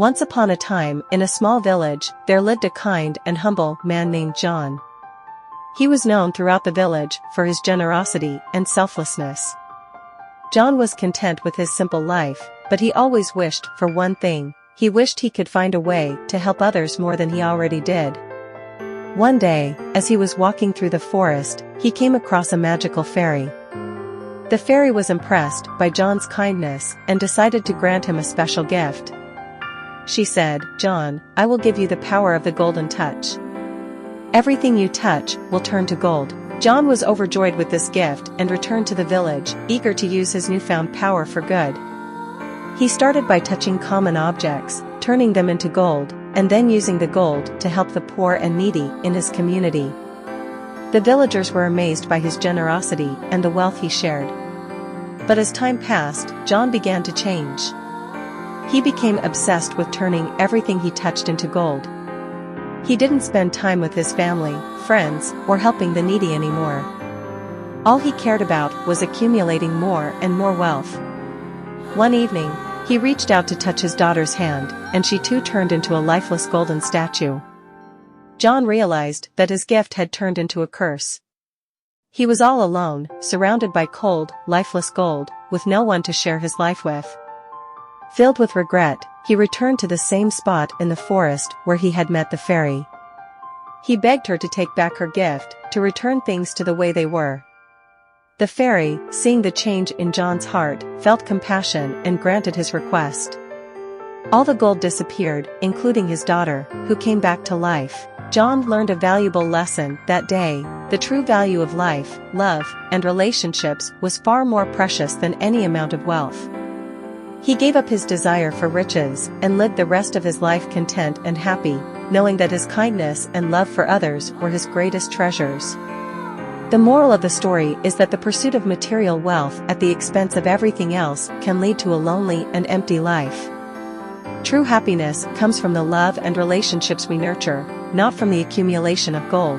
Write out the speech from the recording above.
Once upon a time, in a small village, there lived a kind and humble man named John. He was known throughout the village for his generosity and selflessness. John was content with his simple life, but he always wished for one thing. He wished he could find a way to help others more than he already did. One day, as he was walking through the forest, he came across a magical fairy. The fairy was impressed by John's kindness and decided to grant him a special gift. She said, "John, I will give you the power of the golden touch. Everything you touch will turn to gold." John was overjoyed with this gift and returned to the village, eager to use his newfound power for good. He started by touching common objects, turning them into gold, and then using the gold to help the poor and needy in his community. The villagers were amazed by his generosity and the wealth he shared. But as time passed, John began to change. He became obsessed with turning everything he touched into gold. He didn't spend time with his family, friends, or helping the needy anymore. All he cared about was accumulating more and more wealth. One evening, he reached out to touch his daughter's hand, and she too turned into a lifeless golden statue. John realized that his gift had turned into a curse. He was all alone, surrounded by cold, lifeless gold, with no one to share his life with. Filled with regret, he returned to the same spot in the forest where he had met the fairy. He begged her to take back her gift, to return things to the way they were. The fairy, seeing the change in John's heart, felt compassion and granted his request. All the gold disappeared, including his daughter, who came back to life. John learned a valuable lesson that day. The true value of life, love, and relationships was far more precious than any amount of wealth. He gave up his desire for riches and lived the rest of his life content and happy, knowing that his kindness and love for others were his greatest treasures. The moral of the story is that the pursuit of material wealth at the expense of everything else can lead to a lonely and empty life. True happiness comes from the love and relationships we nurture, not from the accumulation of gold.